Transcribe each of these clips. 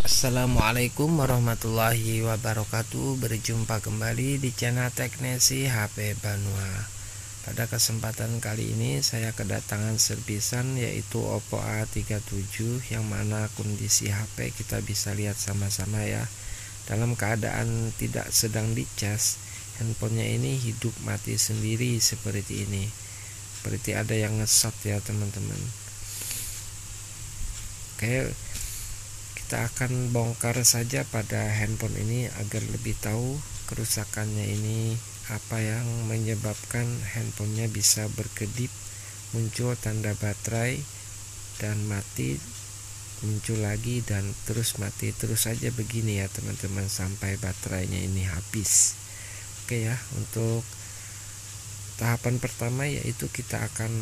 Assalamualaikum warahmatullahi wabarakatuh. Berjumpa kembali di channel Teknesi HP Banua. Pada kesempatan kali ini saya kedatangan servisan yaitu Oppo A37, yang mana kondisi HP kita bisa lihat sama-sama ya. Dalam keadaan tidak sedang dicas, handphonenya ini hidup mati sendiri seperti ini. Seperti ada yang nge-shot ya teman-teman. Oke, kita akan bongkar saja pada handphone ini agar lebih tahu kerusakannya ini, apa yang menyebabkan handphonenya bisa berkedip, muncul tanda baterai dan mati, muncul lagi dan terus mati, terus saja begini ya teman-teman sampai baterainya ini habis. Oke ya, untuk tahapan pertama yaitu kita akan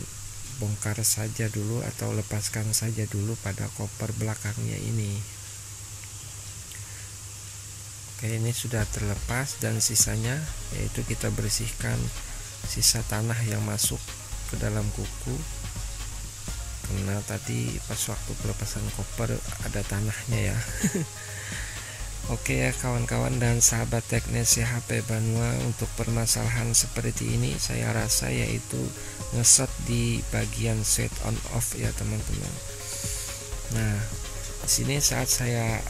bongkar saja dulu atau lepaskan saja dulu pada koper belakangnya ini. Oke, ini sudah terlepas dan sisanya yaitu kita bersihkan sisa tanah yang masuk ke dalam kuku, karena tadi pas waktu pelepasan koper ada tanahnya ya. Oke ya kawan-kawan dan sahabat Teknesi HP Banua, untuk permasalahan seperti ini saya rasa yaitu ngeset di bagian switch on off ya teman-teman. Nah, di sini saat saya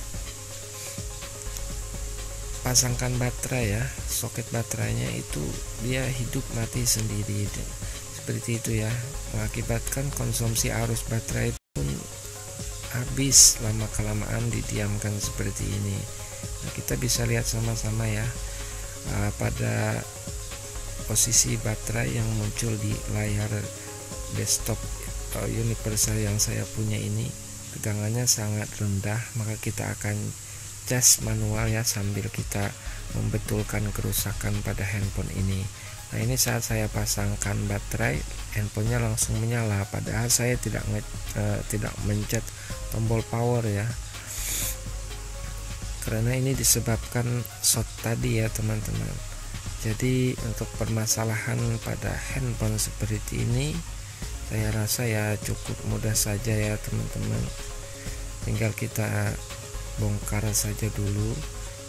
pasangkan baterai ya, soket baterainya itu dia hidup mati sendiri seperti itu ya, mengakibatkan konsumsi arus baterai pun habis lama kelamaan didiamkan seperti ini. Nah, kita bisa lihat sama-sama ya pada posisi baterai yang muncul di layar desktop universal yang saya punya ini, tegangannya sangat rendah, maka kita akan cas manual ya sambil kita membetulkan kerusakan pada handphone ini. Nah, ini saat saya pasangkan baterai, handphonenya langsung menyala, padahal saya tidak mencet tombol power ya, karena ini disebabkan short tadi ya teman-teman. Jadi untuk permasalahan pada handphone seperti ini saya rasa ya cukup mudah saja ya teman-teman, tinggal kita bongkar saja dulu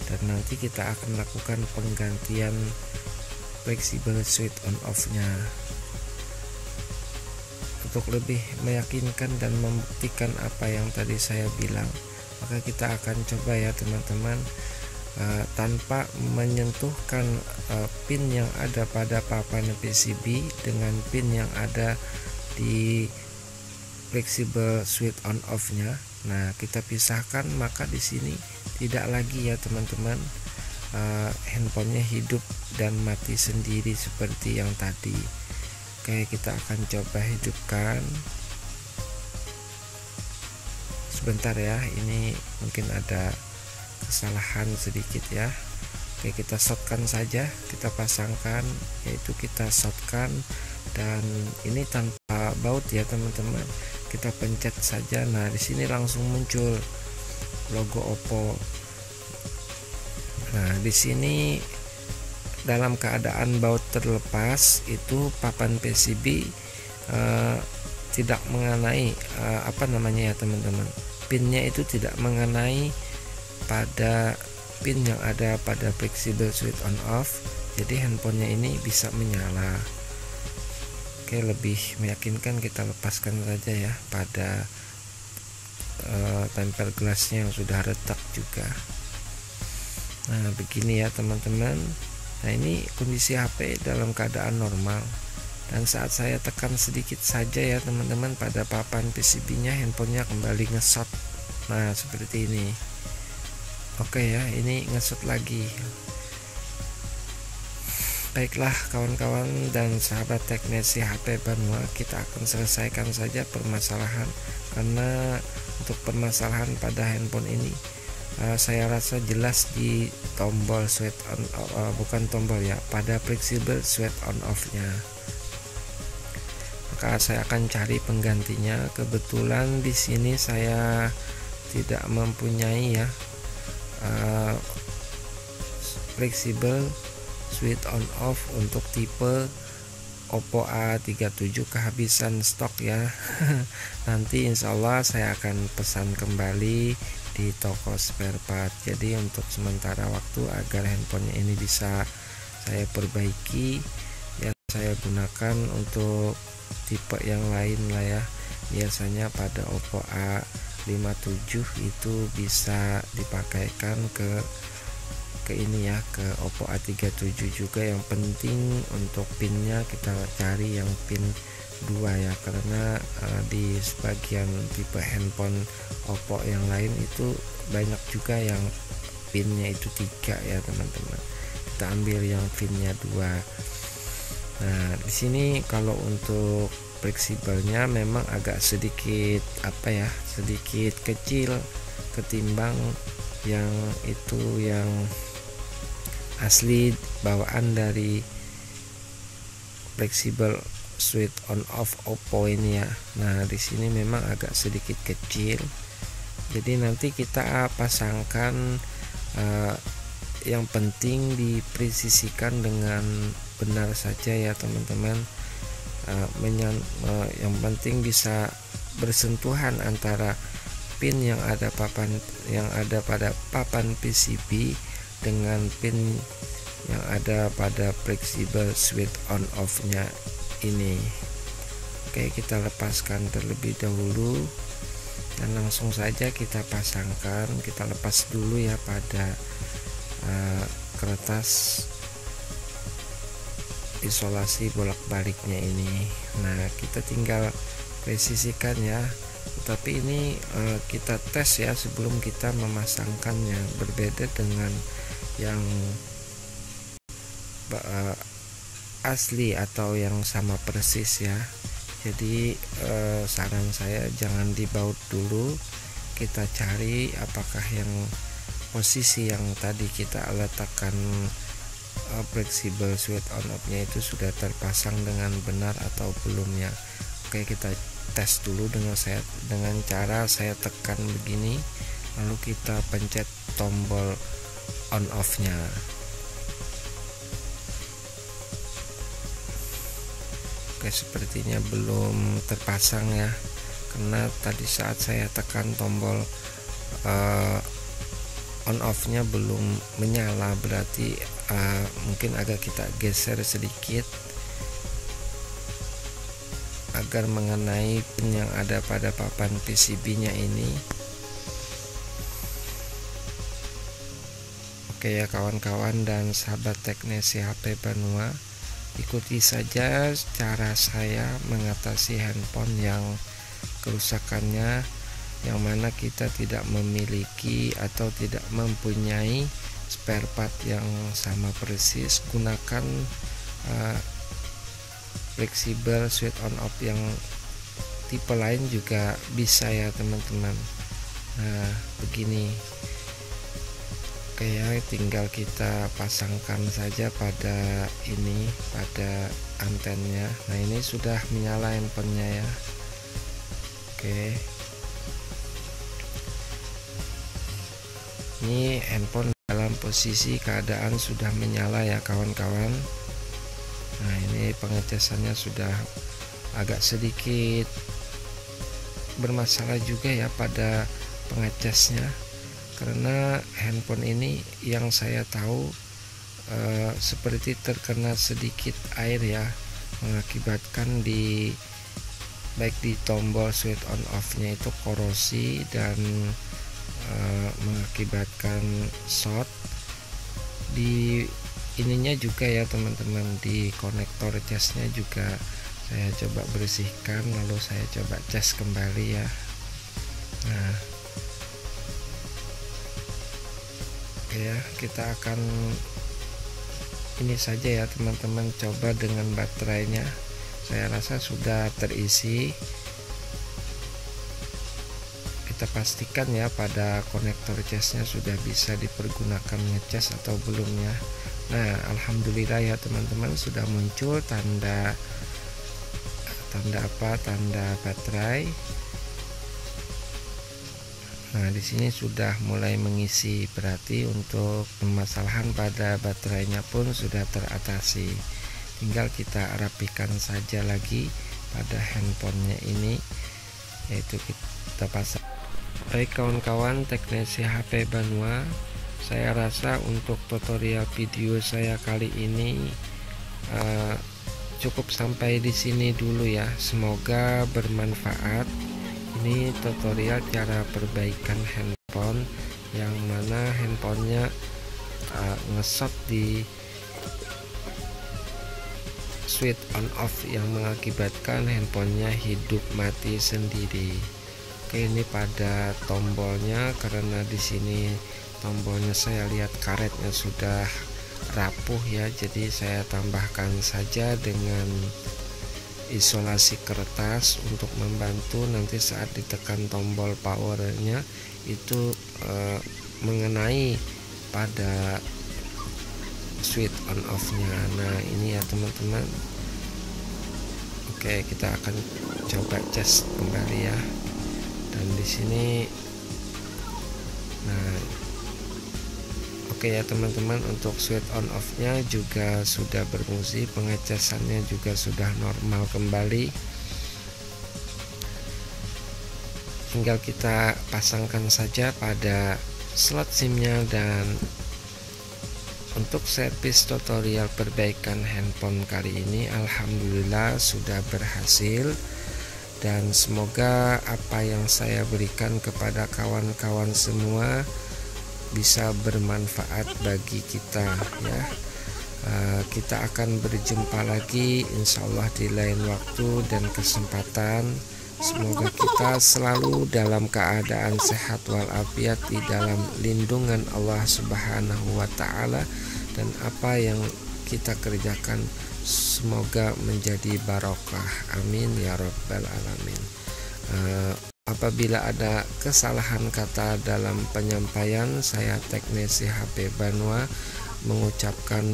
dan nanti kita akan lakukan penggantian flexible switch on off nya. Untuk lebih meyakinkan dan membuktikan apa yang tadi saya bilang, maka kita akan coba ya teman-teman, tanpa menyentuhkan pin yang ada pada papan PCB dengan pin yang ada di flexible switch on off nya. Nah, kita pisahkan, maka di sini tidak lagi ya teman-teman handphonenya hidup dan mati sendiri seperti yang tadi. Oke, kita akan coba hidupkan sebentar ya, ini mungkin ada kesalahan sedikit ya. Oke, kita shotkan saja, kita pasangkan, yaitu kita shotkan, dan ini tanpa baut ya teman-teman, kita pencet saja. Nah, di sini langsung muncul logo Oppo. Nah, di sini dalam keadaan baut terlepas itu papan PCB tidak mengenai apa namanya ya teman-teman, pinnya itu tidak mengenai pada pin yang ada pada flexible switch on off, jadi handphonenya ini bisa menyala. Oke, lebih meyakinkan kita lepaskan saja ya pada tempel gelasnya yang sudah retak juga. Nah, begini ya teman-teman. Nah, ini kondisi HP dalam keadaan normal, dan saat saya tekan sedikit saja ya teman-teman pada papan PCB nya, handphonenya kembali nge-shot. Nah, seperti ini. Oke ya, ini nge-shot lagi. Baiklah kawan-kawan dan sahabat Teknesi HP Banua, kita akan selesaikan saja permasalahan, karena untuk permasalahan pada handphone ini saya rasa jelas di tombol switch on, bukan tombol ya, pada flexible switch on off nya. Maka saya akan cari penggantinya. Kebetulan di sini saya tidak mempunyai ya flexible switch on off untuk tipe Oppo A37, kehabisan stok ya. Nanti insya Allah saya akan pesan kembali di toko spare part. Jadi untuk sementara waktu agar handphonenya ini bisa saya perbaiki ya, saya gunakan untuk tipe yang lain lah ya. Biasanya pada Oppo A57 itu bisa dipakaikan ke ini ya, ke Oppo A37 juga. Yang penting untuk pinnya kita cari yang pin 2 ya, karena di sebagian tipe handphone Oppo yang lain itu banyak juga yang pinnya itu 3 ya teman-teman. Kita ambil yang pinnya 2. Nah di sini kalau untuk fleksibelnya memang agak sedikit sedikit kecil ketimbang yang itu, yang asli bawaan dari fleksibel switch on off Oppo ini ya. Nah di sini memang agak sedikit kecil, jadi nanti kita pasangkan yang penting dipresisikan dengan benar saja ya teman-teman. Yang penting bisa bersentuhan antara pin yang ada pada papan PCB dengan pin yang ada pada fleksibel switch on off nya ini. Oke, kita lepaskan terlebih dahulu dan langsung saja kita pasangkan. Kita lepas dulu ya pada kertas isolasi bolak-baliknya ini. Nah kita tinggal presisikan ya, tapi ini kita tes ya sebelum kita memasangkannya, berbeda dengan yang asli atau yang sama persis ya. Jadi saran saya jangan dibaut dulu, kita cari apakah yang posisi yang tadi kita letakkan fleksibel switch on off nya itu sudah terpasang dengan benar atau belum ya. Oke, kita tes dulu dengan cara saya tekan begini, lalu kita pencet tombol on off nya. Oke, sepertinya belum terpasang ya, karena tadi saat saya tekan tombol on off nya belum menyala, berarti mungkin agak kita geser sedikit agar mengenai pin yang ada pada papan PCB nya ini. Oke ya kawan-kawan dan sahabat teknisi HP Banua, ikuti saja cara saya mengatasi handphone yang kerusakannya, yang mana kita tidak memiliki atau tidak mempunyai spare part yang sama persis. Gunakan fleksibel switch on off yang tipe lain juga bisa ya teman-teman. Nah begini. Oke ya, tinggal kita pasangkan saja pada ini, pada antennya. Nah ini sudah menyala handphonenya ya. Oke, ini handphone dalam posisi keadaan sudah menyala ya kawan-kawan. Nah ini pengecasannya sudah agak sedikit bermasalah juga ya pada pengecasnya, karena handphone ini yang saya tahu seperti terkena sedikit air ya, mengakibatkan baik di tombol switch on off nya itu korosi dan mengakibatkan short. Di ininya juga ya teman-teman, di konektor casnya juga saya coba bersihkan, lalu saya coba cas kembali ya. Nah ya, kita akan ini saja ya teman-teman, coba dengan baterainya. Saya rasa sudah terisi. Kita pastikan ya pada konektor casnya sudah bisa dipergunakan ngecas atau belum ya. Nah alhamdulillah ya teman-teman, sudah muncul tanda baterai. Nah di sini sudah mulai mengisi, berarti untuk permasalahan pada baterainya pun sudah teratasi. Tinggal kita rapikan saja lagi pada handphonenya ini, yaitu kita pasang. Baik kawan-kawan teknisi HP Banua, saya rasa untuk tutorial video saya kali ini cukup sampai di sini dulu ya. Semoga bermanfaat. Ini tutorial cara perbaikan handphone yang mana handphonenya ngesot di switch on off yang mengakibatkan handphonenya hidup mati sendiri. Oke, ini pada tombolnya, karena di sini tombolnya saya lihat karetnya sudah rapuh ya, jadi saya tambahkan saja dengan isolasi kertas untuk membantu nanti saat ditekan tombol powernya itu mengenai pada switch on off nya. Nah ini ya teman-teman. Oke, kita akan coba cas kembali ya. Dan di sini oke ya teman-teman, untuk switch on off nya juga sudah berfungsi, pengecasannya juga sudah normal kembali. Tinggal kita pasangkan saja pada slot SIM nya. Dan untuk servis tutorial perbaikan handphone kali ini alhamdulillah sudah berhasil. Dan semoga apa yang saya berikan kepada kawan-kawan semua bisa bermanfaat bagi kita ya. Kita akan berjumpa lagi insyaallah di lain waktu dan kesempatan. Semoga kita selalu dalam keadaan sehat walafiat di dalam lindungan Allah Subhanahu wa taala, dan apa yang kita kerjakan semoga menjadi barokah. Amin ya rabbal alamin. Apabila ada kesalahan kata dalam penyampaian, saya teknisi HP Banua mengucapkan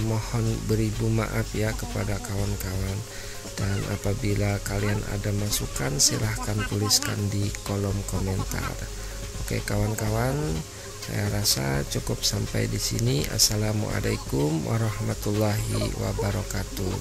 mohon beribu maaf ya kepada kawan-kawan. Dan apabila kalian ada masukan silahkan tuliskan di kolom komentar. Oke kawan-kawan, saya rasa cukup sampai di sini. Assalamualaikum warahmatullahi wabarakatuh.